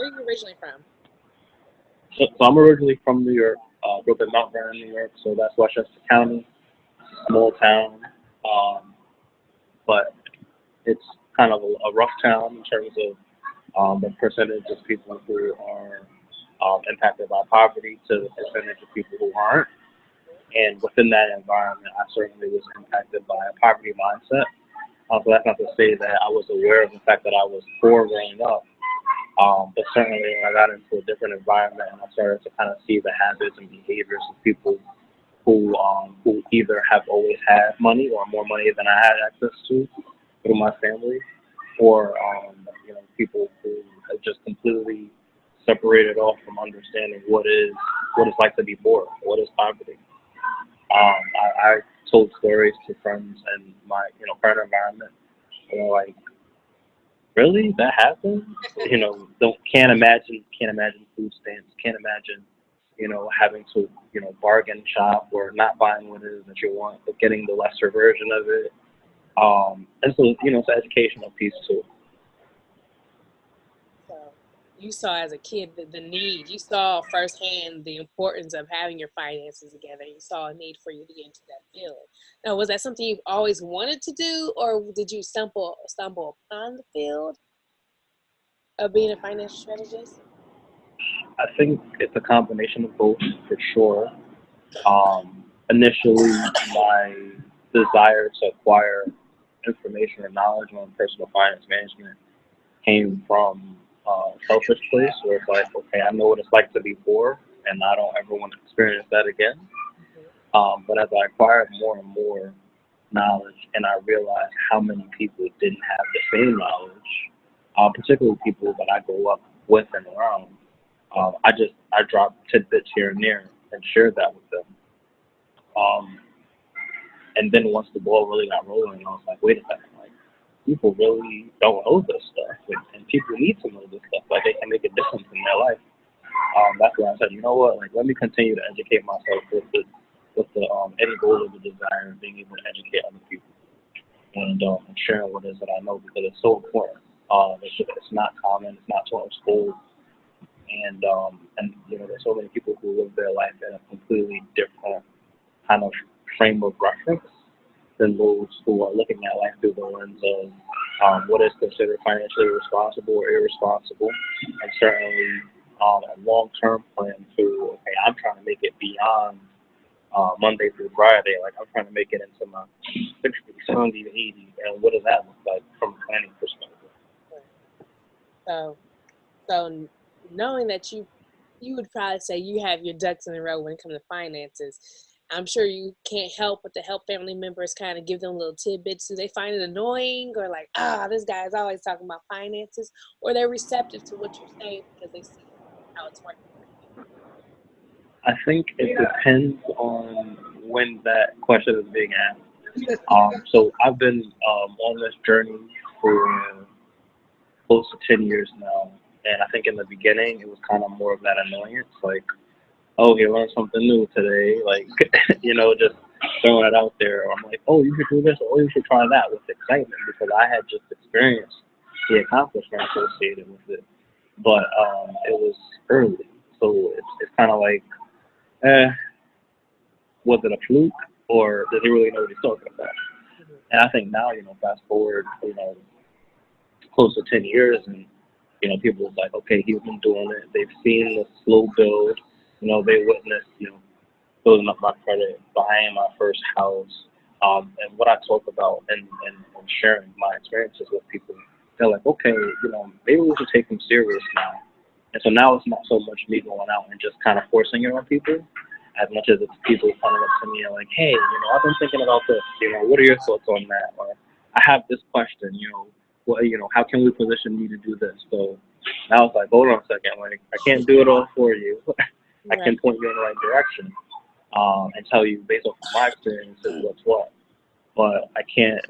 Where are you originally from? So I'm originally from New York. Grew up in Mount Vernon, New York, so that's Westchester County, small town. But it's kind of a rough town in terms of the percentage of people who are impacted by poverty to the percentage of people who aren't. And within that environment, I certainly was impacted by a poverty mindset. So that's not to say that I was aware of the fact that I was poor growing up. But certainly when I got into a different environment and I started to kind of see the habits and behaviors of people who either have always had money or more money than I had access to through my family, or people who have just completely separated off from understanding what it's like to be poor, what is poverty. I told stories to friends in my current environment, and they're like, really, that happens? Can't imagine food stamps, can't imagine having to bargain shop or not buying what it is that you want, but getting the lesser version of it. And so it's an educational piece too. So you saw as a kid the need. You saw firsthand the importance of having your finances together. You saw a need for you to get into that field. Now, was that something you've always wanted to do, or did you stumble upon the field of being a financial strategist? I think it's a combination of both for sure. Initially, my desire to acquire information or knowledge on personal finance management came from a selfish place where it's like, okay, I know what it's like to be poor, and I don't ever want to experience that again. But as I acquired more and more knowledge, and I realized how many people didn't have the same knowledge, particularly people that I grew up with and around, I dropped tidbits here and there and shared that with them. And then once the ball really got rolling, I was like, wait a second, like people really don't know this stuff, and people need to know this stuff. Like they can make a difference in their life. That's why I said, you know what, like let me continue to educate myself with the any goal of the desire of being able to educate other people and sharing what it is that I know, because it's so important. It's not common, it's not taught in school, and there's so many people who live their life in a completely different kind of frame of reference than those who are looking at life through the lens of what is considered financially responsible or irresponsible, and certainly a long-term plan to, okay, I'm trying to make it beyond Monday through Friday. Like I'm trying to make it into my 60s, 70s, 80s, and what does that look like from a planning perspective? So knowing that you would probably say you have your ducks in a row when it comes to finances, I'm sure you can't help but to help family members kind of give them little tidbits. Do they find it annoying, or like, this guy's always talking about finances, or they're receptive to what you're saying because they see how it's working for you? I think it depends on when that question is being asked. So I've been on this journey for close to 10 years now, and I think in the beginning it was kind of more of that annoyance, like, oh, he learned something new today, like, just throwing it out there. Or I'm like, oh, you should do this, or oh, you should try that, with excitement, because I had just experienced the accomplishment associated with it. But it was early, so it's kind of like, was it a fluke, or does he really know what he's talking about? And I think now, fast forward, close to 10 years, and people was like, okay, he's been doing it. They've seen the slow build. They witnessed, building up my credit, buying my first house, and what I talk about and sharing my experiences with people. They're like, okay, maybe we should take him serious now. And so now it's not so much me going out and just kind of forcing it on people, as much as it's people coming up to me and like, hey, I've been thinking about this. What are your thoughts on that? Or I have this question. How can we position you to do this? So now I was like, hold on a second. Like, I can't do it all for you. I can point you in the right direction and tell you based off of my experiences what's what. But I can't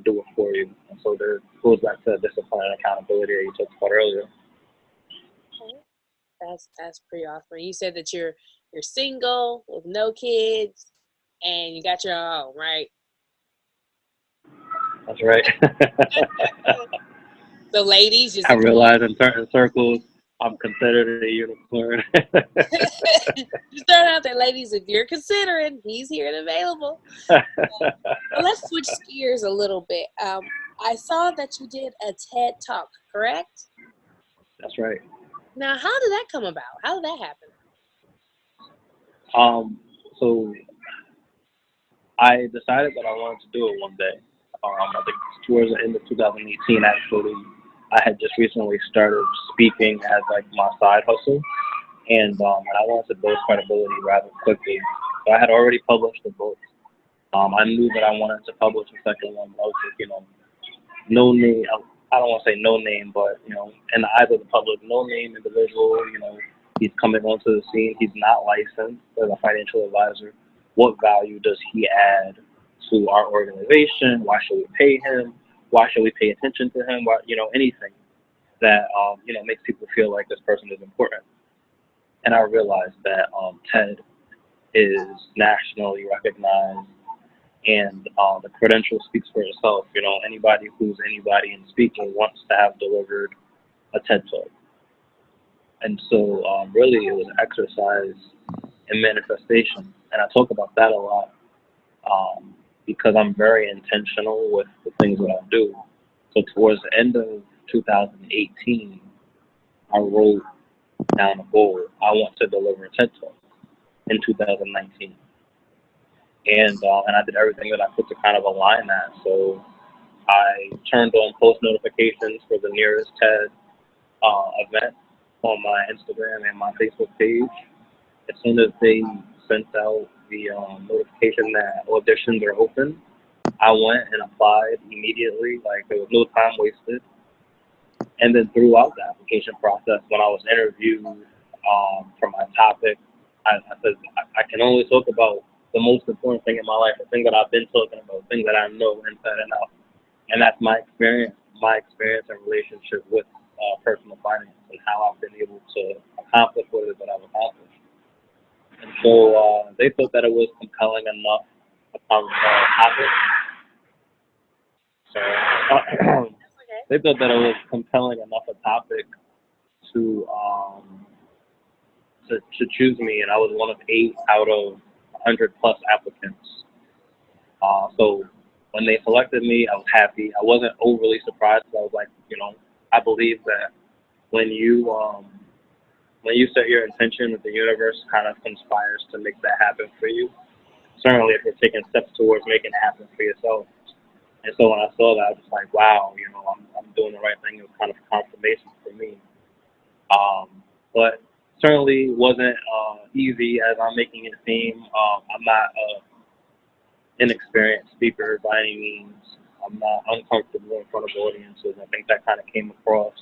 do it for you. And so there goes back to discipline and accountability that you talked about earlier. That's pretty awesome. You said that you're single with no kids and you got your own, right? That's right. So ladies, I realize in certain circles, I'm considered a unicorn. Just throwing out there, ladies, if you're considering, he's here and available. Well, let's switch gears a little bit. I saw that you did a TED Talk, correct? That's right. Now, how did that come about? How did that happen? So I decided that I wanted to do it one day. I think towards the end of 2018, actually, I had just recently started speaking as like my side hustle, and I wanted to build credibility rather quickly. So I had already published a book. I knew that I wanted to publish a second one, but I was like, no name. I don't want to say no name, but in the eyes of the public, no name individual. He's coming onto the scene. He's not licensed as a financial advisor. What value does he add to our organization? Why should we pay him? Why should we pay attention to him? Why, anything that makes people feel like this person is important. And I realized that TED is nationally recognized, and the credential speaks for itself. Anybody who's anybody in speaking wants to have delivered a TED Talk. And so really it was exercise and manifestation. And I talk about that a lot because I'm very intentional with the things that I do. So towards the end of 2018, I wrote down a goal. I want to deliver a TED Talk in 2019. And I did everything that I could to kind of align that. So I turned on post notifications for the nearest TED event on my Instagram and my Facebook page. As soon as they sent out the notification that auditions are open, I went and applied immediately. Like, there was no time wasted. And then throughout the application process, when I was interviewed for my topic, I said I can only talk about the most important thing in my life, the thing that I've been talking about, the thing that I know inside and out. And that's my experience and relationship with personal finance and how I've been able to accomplish what it is that I've accomplished. And so they thought that it was compelling enough topic. So they thought that it was compelling enough a topic to choose me, and I was one of 8 out of 100 plus applicants. So when they selected me, I was happy. I wasn't overly surprised. I was like, I believe that when you set your intention, that the universe kind of conspires to make that happen for you. Certainly, if you're taking steps towards making it happen for yourself. And so when I saw that, I was just like, wow, I'm doing the right thing. It was kind of confirmation for me. But certainly wasn't easy as I'm making it seem. I'm not an inexperienced speaker by any means. I'm not uncomfortable in front of audiences. I think that kind of came across.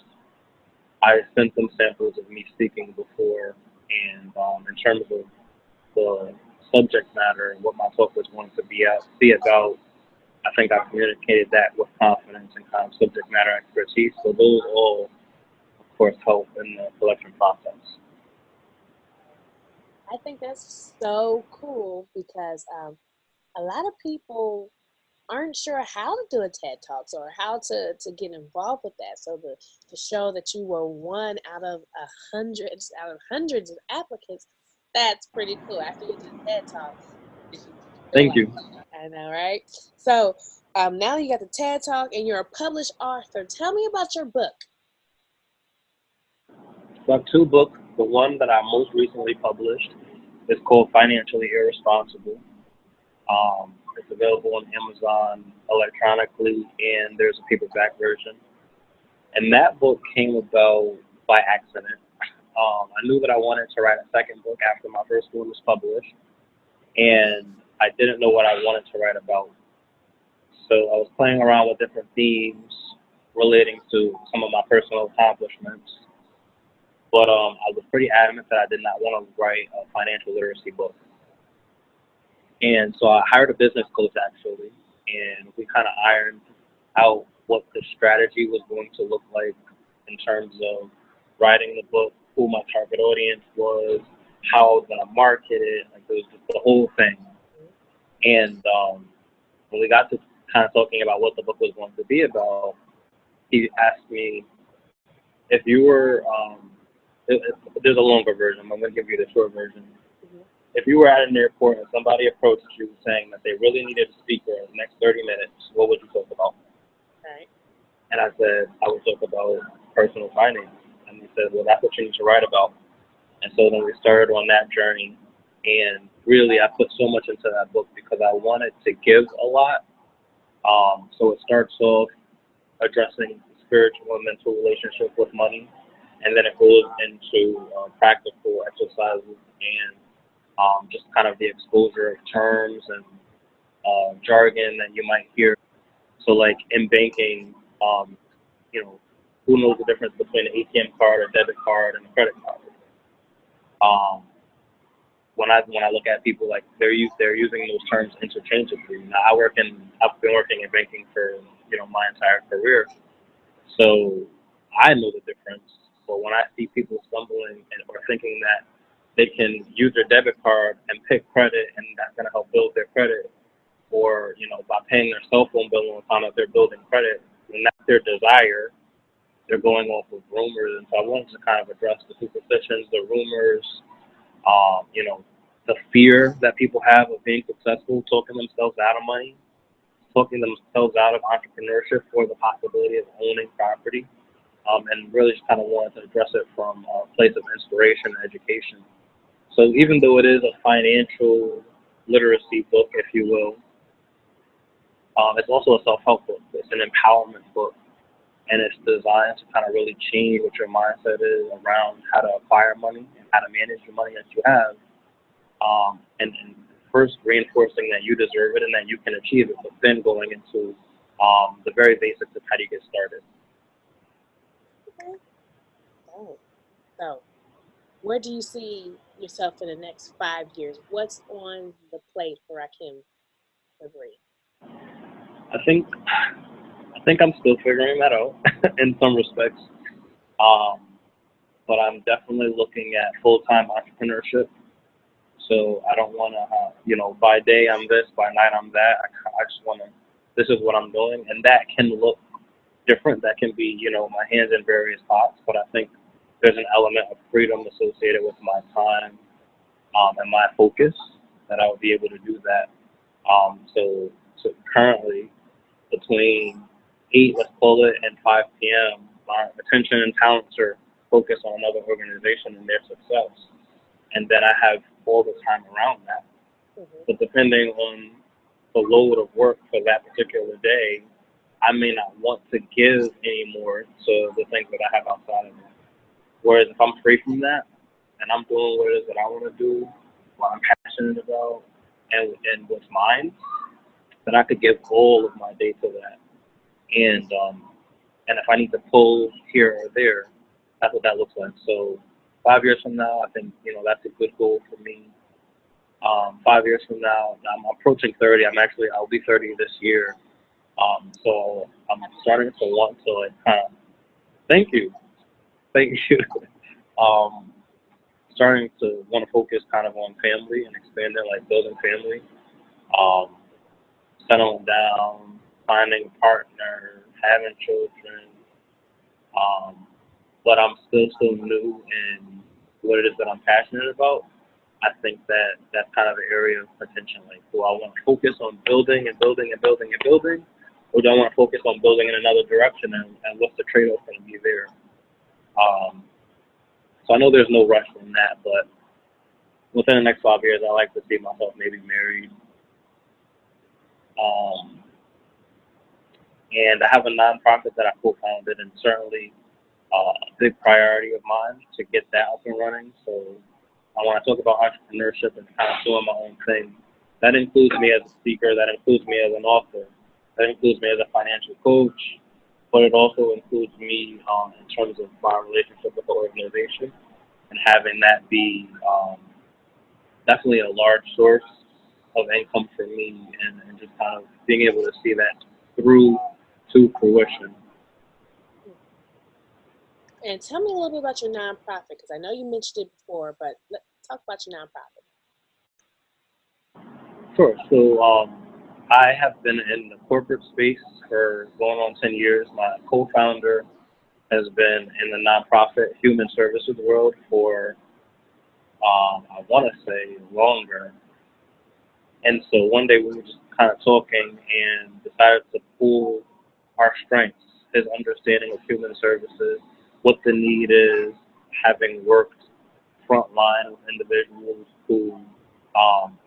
I sent them samples of me speaking before, and in terms of the subject matter and what my talk was going to be about, I think I communicated that with confidence and kind of subject matter expertise. So those all, of course, help in the selection process. I think that's so cool because a lot of people aren't sure how to do a TED Talks or how to get involved with that. So to show that you were one out of hundreds of applicants, that's pretty cool. After you did a TED Talk, Thank you. I know, right? So now you got the TED Talk and you're a published author. Tell me about your book. So I have 2 books. The one that I most recently published is called Financially Irresponsible. It's available on Amazon electronically, and there's a paperback version. And that book came about by accident. I knew that I wanted to write a second book after my first one was published, and I didn't know what I wanted to write about. So I was playing around with different themes relating to some of my personal accomplishments. But I was pretty adamant that I did not want to write a financial literacy book. And so I hired a business coach, actually, and we kind of ironed out what the strategy was going to look like in terms of writing the book, who my target audience was, how I was going to market it, like it was just the whole thing. And when we got to kind of talking about what the book was going to be about, he asked me, if you were there's a longer version. I'm going to give you the short version. Mm-hmm. If you were at an airport and somebody approached you saying that they really needed a speaker in the next 30 minutes, what would you talk about? Right. And I said, I would talk about personal finance. And he said, well, that's what you need to write about. And so then we started on that journey. And really, I put so much into that book because I wanted to give a lot. So it starts off addressing the spiritual and mental relationship with money. And then it goes into practical exercises and just kind of the exposure of terms and jargon that you might hear. So, like in banking, you know, who knows the difference between an ATM card, a debit card, and a credit card? Um, when I look at people, like they're using those terms interchangeably. Now, I've been working in banking for my entire career, so I know the difference. But when I see people stumbling or thinking that they can use their debit card and pick credit, and that's going to help build their credit, or by paying their cell phone bill on time that they're building credit, when that's their desire, they're going off of rumors. And so I wanted to kind of address the superstitions, the rumors, the fear that people have of being successful, talking themselves out of money, talking themselves out of entrepreneurship or the possibility of owning property, and really just kind of wanted to address it from a place of inspiration and education. So even though it is a financial literacy book, if you will, it's also a self-help book. It's an empowerment book, and it's designed to kind of really change what your mindset is around how to acquire money and how to manage the money that you have, and first reinforcing that you deserve it and that you can achieve it, but then going into the very basics of how do you get started. Okay. Oh, so where do you see yourself in the next 5 years? What's on the plate for Rahkim Sabree? I think I think I'm still figuring that out in some respects, um, but I'm definitely looking at full-time entrepreneurship. So I don't want to, by day I'm this, by night I'm that. I just want to. This is what I'm doing, and that can look different. That can be, my hands in various pots. But I think there's an element of freedom associated with my time and my focus that I would be able to do that. So currently between 8, let's call it, and 5 p.m., my attention and talents are focused on another organization and their success. And then I have all the time around that. Mm-hmm. But depending on the load of work for that particular day, I may not want to give anymore to the things that I have outside of it. Whereas if I'm free from that and I'm doing what it is that I want to do, what I'm passionate about, and what's mine, then I could give all of my day to that. And if I need to pull here or there, that's what that looks like. So 5 years from now, I think that's a good goal for me. 5 years from now, I'm approaching 30. I'll be 30 this year. So I'm starting to want to kind of thank you, thank you. um, Starting to want to focus kind of on family and expand it, like building family, um, settling down, finding a partner, having children. But I'm still so new in what it is that I'm passionate about. I think that that's kind of the area of potential. Like, do I want to focus on building and building and building and building, or do I want to focus on building in another direction, and what's the trade-off going to be there? So I know there's no rush in that, but within the next 5 years, I like to see myself maybe married. Um, and I have a nonprofit that I co-founded, and certainly a big priority of mine to get that up and running. So when I talk about entrepreneurship and kind of doing my own thing, that includes me as a speaker, that includes me as an author, that includes me as a financial coach, but it also includes me in terms of my relationship with the organization and having that be definitely a large source of income for me, and just kind of being able to see that through to fruition. And tell me a little bit about your nonprofit, because I know you mentioned it before, but let's talk about your nonprofit. Sure. So I have been in the corporate space for going on 10 years. My co-founder has been in the nonprofit human services world for, I want to say, longer. And so one day we were just kind of talking and decided to pool our strengths, his understanding of human services, what the need is, having worked frontline with individuals um,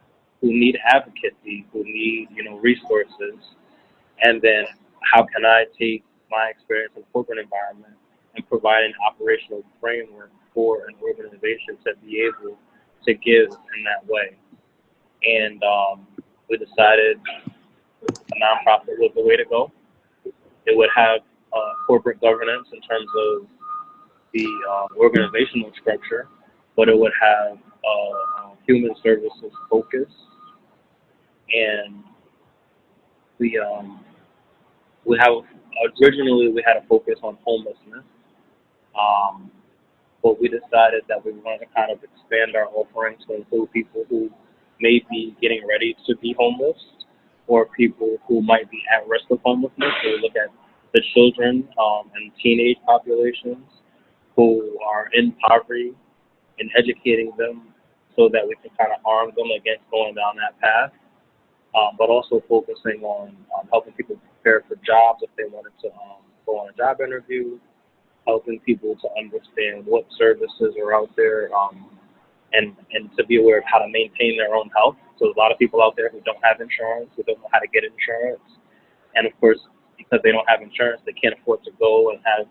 who need advocacy, who need resources, and then how can I take my experience in the corporate environment and provide an operational framework for an organization to be able to give in that way. And we decided a nonprofit was the way to go. It would have corporate governance in terms of the organizational structure, but it would have human services focus. And we we have originally we had a focus on homelessness, um, but we decided that we wanted to kind of expand our offerings to include people who may be getting ready to be homeless or people who might be at risk of homelessness. So we look at the children and teenage populations who are in poverty and educating them so that we can kind of arm them against going down that path, but also focusing on helping people prepare for jobs if they wanted to go on a job interview, helping people to understand what services are out there, and to be aware of how to maintain their own health. So a lot of people out there who don't have insurance, who don't know how to get insurance, and of course, because they don't have insurance, they can't afford to go and have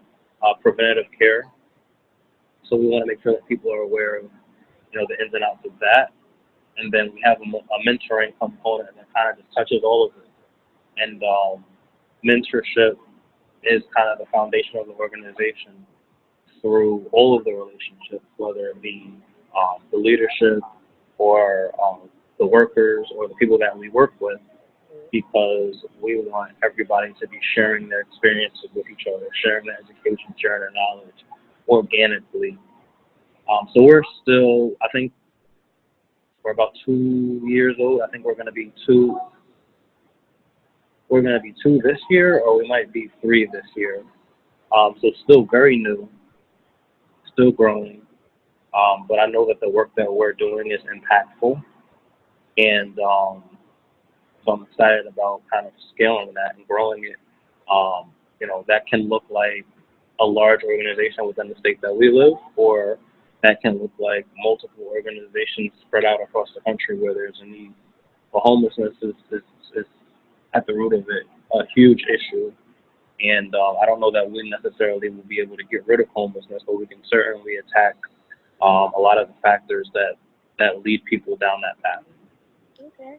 preventative care. So we want to make sure that people are aware of the ins and outs of that. And then we have a mentoring component that kind of just touches all of it. And mentorship is kind of the foundation of the organization through all of the relationships, whether it be the leadership or the workers or the people that we work with, because we want everybody to be sharing their experiences with each other, sharing their education, sharing their knowledge organically. So we're still, I think, we're about 2 years old. I think we're going to be two. We're going to be two this year, or we might be three this year. So still very new, still growing. But I know that the work that we're doing is impactful, and so I'm excited about kind of scaling that and growing it. That can look like a large organization within the state that we live, or that can look like multiple organizations spread out across the country where there's a need. For homelessness is at the root of it a huge issue, and I don't know that we necessarily will be able to get rid of homelessness, but we can certainly attack a lot of the factors that lead people down that path. Okay.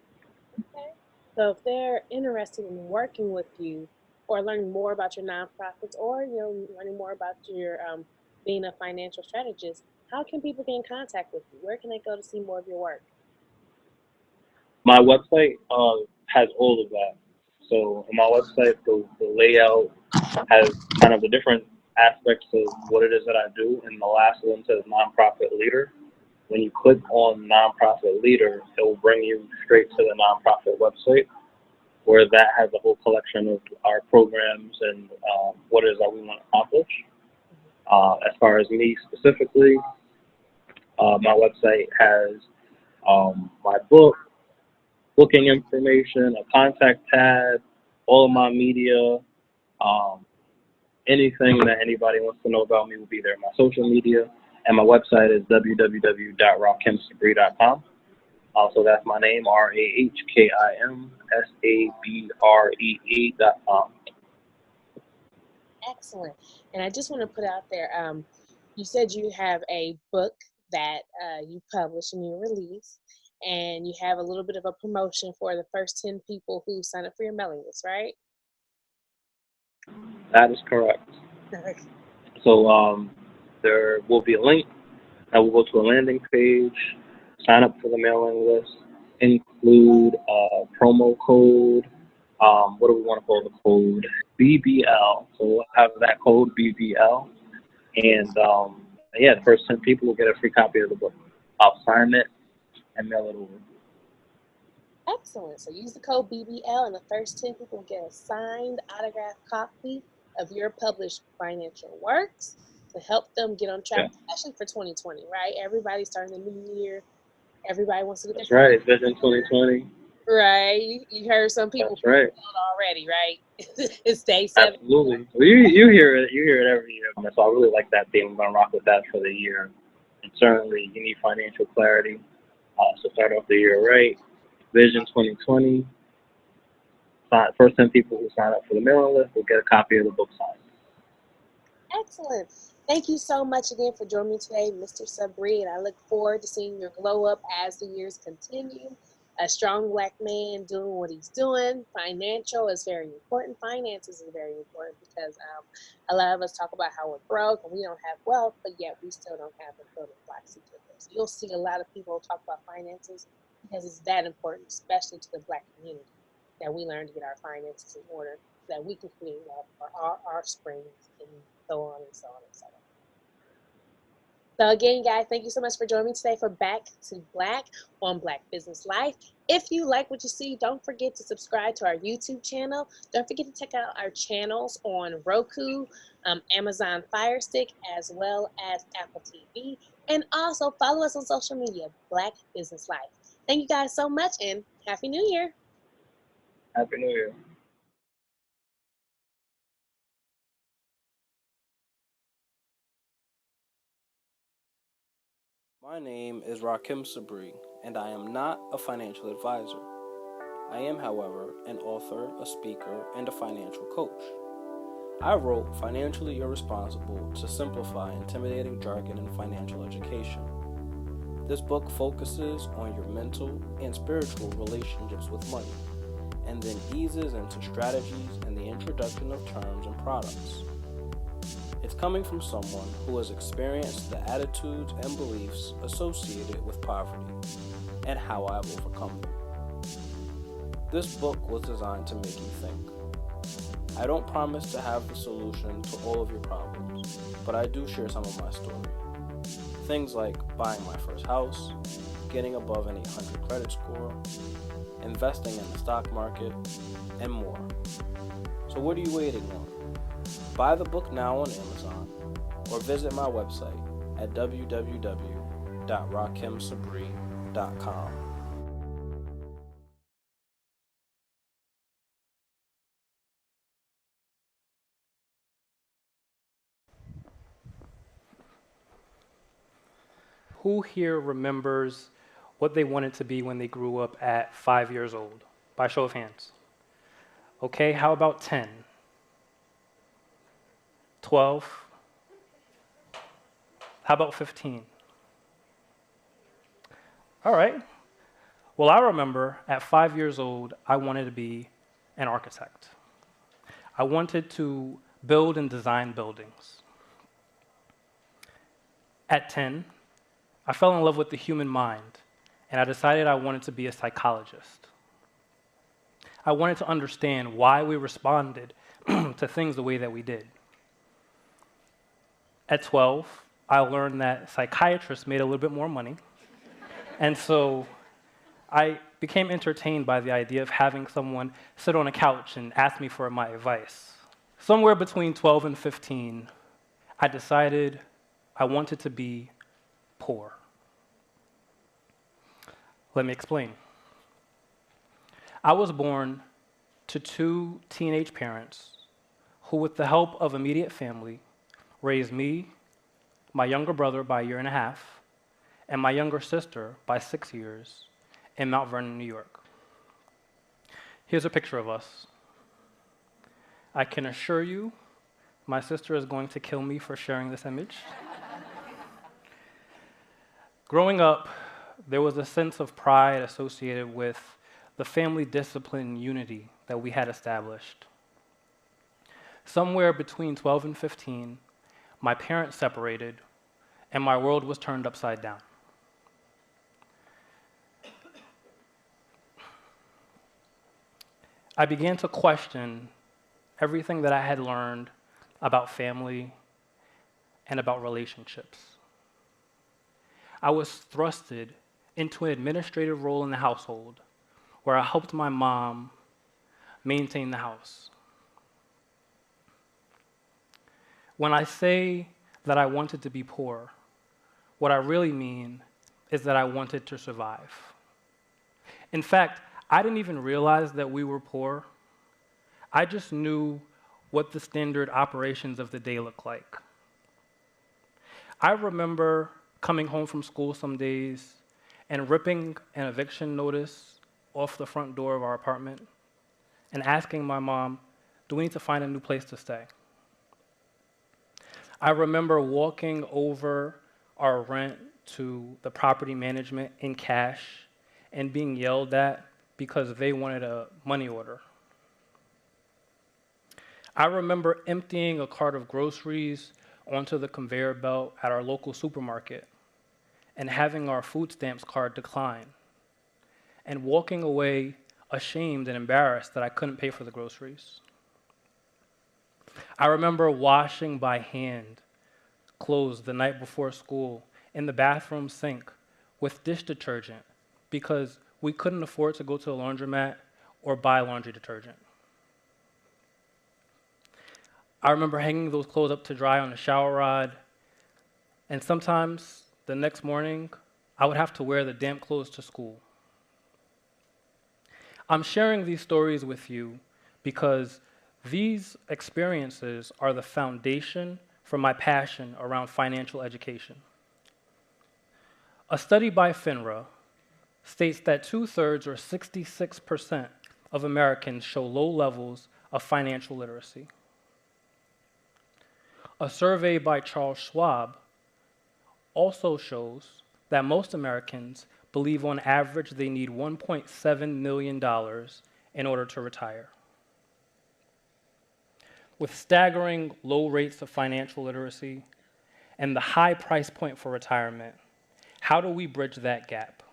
Okay. So if they're interested in working with you or learning more about your nonprofits or learning more about your being a financial strategist, how can people get in contact with you? Where can they go to see more of your work? My website has all of that. So on my website, the layout has kind of the different aspects of what it is that I do, and the last one says nonprofit leader. When you click on nonprofit leader, it will bring you straight to the nonprofit website, where that has a whole collection of our programs and what it is that we want to accomplish. As far as me specifically, my website has my book, booking information, a contact tab, all of my media, um, anything that anybody wants to know about me will be there. My social media and my website is www.rahkimsabree.com. So that's my name, RAHKIMSABREE.com. Excellent. And I just want to put out there, you said you have a book that you publish and you release, and you have a little bit of a promotion for the first 10 people who sign up for your mailing list, right? That is correct. So there will be a link that will go to a landing page, sign up for the mailing list, include a promo code. What do we want to call the code? BBL. So we'll have that code BBL. And the first 10 people will get a free copy of the book. I'll sign it and mail it over. Excellent. So use the code BBL, and the first 10 people get a signed autographed copy of your published financial works to help them get on track, Yeah. especially for 2020, right? Everybody's starting the new year. Everybody wants to get That's their right. Vision 2020. right. You heard some people That's right. already, right? It's day 7. Absolutely. Well, you hear it. You hear it every year. So I really like that theme. I'm gonna rock with that for the year. And certainly, you need financial clarity. So start off the year right. Vision 2020. First 10 people who sign up for the mailing list will get a copy of the book signed. Excellent. Thank you so much again for joining me today, Mr. Sabree, and I look forward to seeing your glow up as the years continue. A strong Black man doing what he's doing. Financial is very important. Finances is very important because a lot of us talk about how we're broke and we don't have wealth, but yet we still don't have the building blocks to get there. So you'll see a lot of people talk about finances because it's that important, especially to the Black community, that we learn to get our finances in order so that we can create wealth for our springs and so on and so on and so on. So again, guys, thank you so much for joining me today for Back to Black on Black Business Life. If you like what you see, don't forget to subscribe to our YouTube channel. Don't forget to check out our channels on Roku, Amazon Fire Stick, as well as Apple TV. And also follow us on social media, Black Business Life. Thank you guys so much and Happy New Year. Happy New Year. My name is Rahkim Sabree, and I am not a financial advisor. I am, however, an author, a speaker, and a financial coach. I wrote Financially Irresponsible to simplify intimidating jargon in financial education. This book focuses on your mental and spiritual relationships with money, and then eases into strategies and the introduction of terms and products. It's coming from someone who has experienced the attitudes and beliefs associated with poverty and how I've overcome them. This book was designed to make you think. I don't promise to have the solution to all of your problems, but I do share some of my story. Things like buying my first house, getting above an 800 credit score, investing in the stock market, and more. So what are you waiting on? Buy the book now on Amazon or visit my website at www.rahkimsabree.com. Who here remembers what they wanted to be when they grew up at 5 years old? By show of hands. Okay, how about 10? 12? How about 15? All right. Well, I remember at 5 years old, I wanted to be an architect. I wanted to build and design buildings. At 10, I fell in love with the human mind, and I decided I wanted to be a psychologist. I wanted to understand why we responded to things the way that we did. At 12, I learned that psychiatrists made a little bit more money, and so I became entertained by the idea of having someone sit on a couch and ask me for my advice. Somewhere between 12 and 15, I decided I wanted to be poor. Let me explain. I was born to 2 teenage parents who, with the help of immediate family, raised me, my younger brother by 1.5 years, and my younger sister by 6 years in Mount Vernon, New York. Here's a picture of us. I can assure you, my sister is going to kill me for sharing this image. Growing up, there was a sense of pride associated with the family discipline and unity that we had established. Somewhere between 12 and 15, my parents separated, and my world was turned upside down. I began to question everything that I had learned about family and about relationships. I was thrusted into an administrative role in the household where I helped my mom maintain the house. When I say that I wanted to be poor, what I really mean is that I wanted to survive. In fact, I didn't even realize that we were poor. I just knew what the standard operations of the day looked like. I remember coming home from school some days and ripping an eviction notice off the front door of our apartment and asking my mom, do we need to find a new place to stay? I remember walking over our rent to the property management in cash and being yelled at because they wanted a money order. I remember emptying a cart of groceries onto the conveyor belt at our local supermarket and having our food stamps card decline and walking away ashamed and embarrassed that I couldn't pay for the groceries. I remember washing by hand clothes the night before school in the bathroom sink with dish detergent because we couldn't afford to go to a laundromat or buy laundry detergent. I remember hanging those clothes up to dry on a shower rod, and sometimes the next morning, I would have to wear the damp clothes to school. I'm sharing these stories with you because these experiences are the foundation for my passion around financial education. A study by FINRA states that 2/3 or 66% of Americans show low levels of financial literacy. A survey by Charles Schwab also shows that most Americans believe on average they need $1.7 million in order to retire. With staggering low rates of financial literacy and the high price point for retirement, how do we bridge that gap?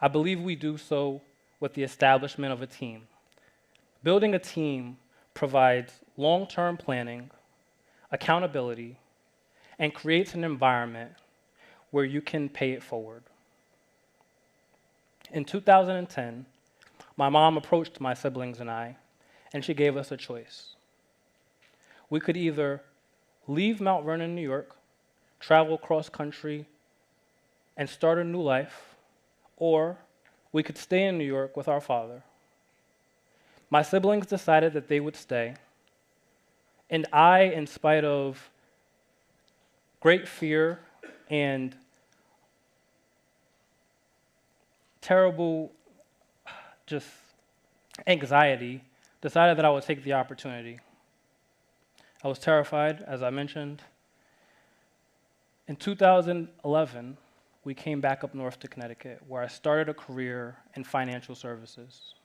I believe we do so with the establishment of a team. Building a team provides long-term planning, accountability, and creates an environment where you can pay it forward. In 2010, my mom approached my siblings and I, and she gave us a choice. We could either leave Mount Vernon, New York, travel cross country, and start a new life, or we could stay in New York with our father. My siblings decided that they would stay, and I, in spite of great fear and terrible just anxiety, decided that I would take the opportunity. I was terrified, as I mentioned. In 2011, we came back up north to Connecticut, where I started a career in financial services.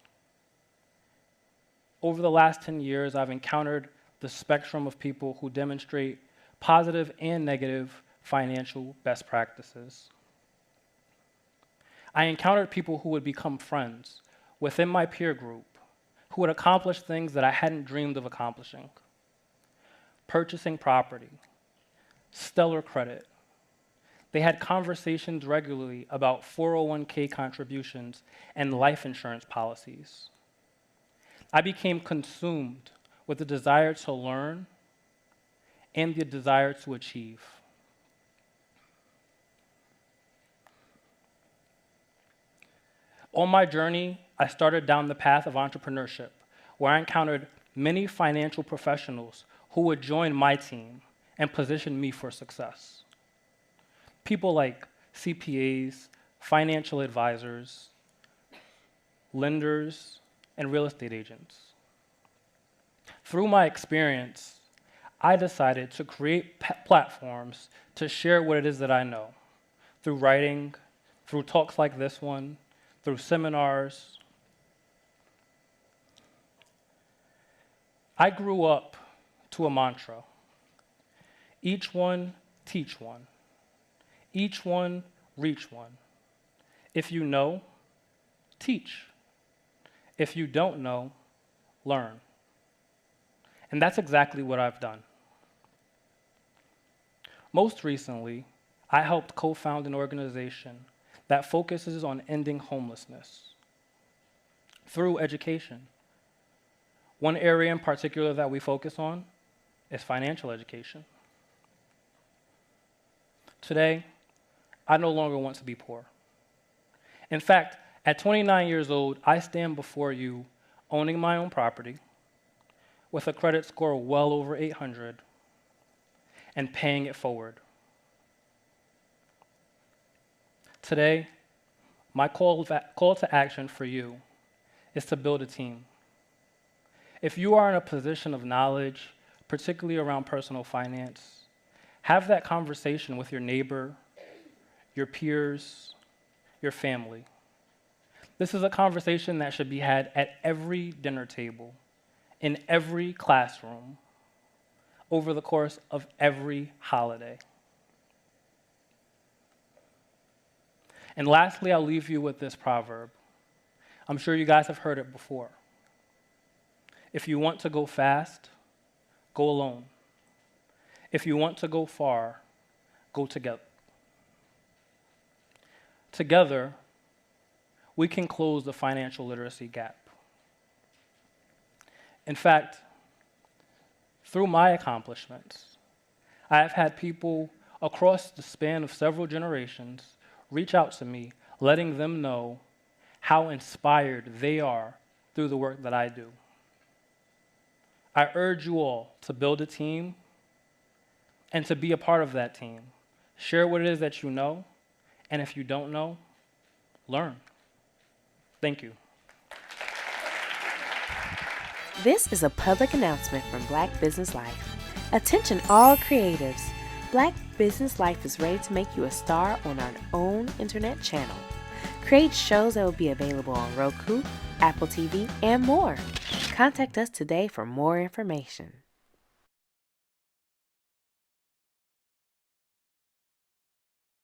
Over the last 10 years, I've encountered the spectrum of people who demonstrate positive and negative financial best practices. I encountered people who would become friends within my peer group, who would accomplish things that I hadn't dreamed of accomplishing. Purchasing property, stellar credit. They had conversations regularly about 401k contributions and life insurance policies. I became consumed with the desire to learn and the desire to achieve. On my journey, I started down the path of entrepreneurship, where I encountered many financial professionals who would join my team and position me for success. People like CPAs, financial advisors, lenders, and real estate agents. Through my experience, I decided to create platforms to share what it is that I know, through writing, through talks like this one, through seminars. I grew up to a mantra: each one, teach one. Each one, reach one. If you know, teach. If you don't know, learn. And that's exactly what I've done. Most recently, I helped co-found an organization that focuses on ending homelessness through education. One area in particular that we focus on is financial education. Today, I no longer want to be poor. In fact, at 29 years old, I stand before you owning my own property with a credit score well over 800 and paying it forward. Today, my call to action for you is to build a team. If you are in a position of knowledge, particularly around personal finance, have that conversation with your neighbor, your peers, your family. This is a conversation that should be had at every dinner table, in every classroom, over the course of every holiday. And lastly, I'll leave you with this proverb. I'm sure you guys have heard it before. If you want to go fast, go alone. If you want to go far, go together. Together, we can close the financial literacy gap. In fact, through my accomplishments, I have had people across the span of several generations reach out to me, letting them know how inspired they are through the work that I do. I urge you all to build a team and to be a part of that team. Share what it is that you know, and if you don't know, learn. Thank you. This is a public announcement from Black Business Life. Attention all creatives. Black Business Life is ready to make you a star on our own internet channel. Create shows that will be available on Roku, Apple TV, and more. Contact us today for more information.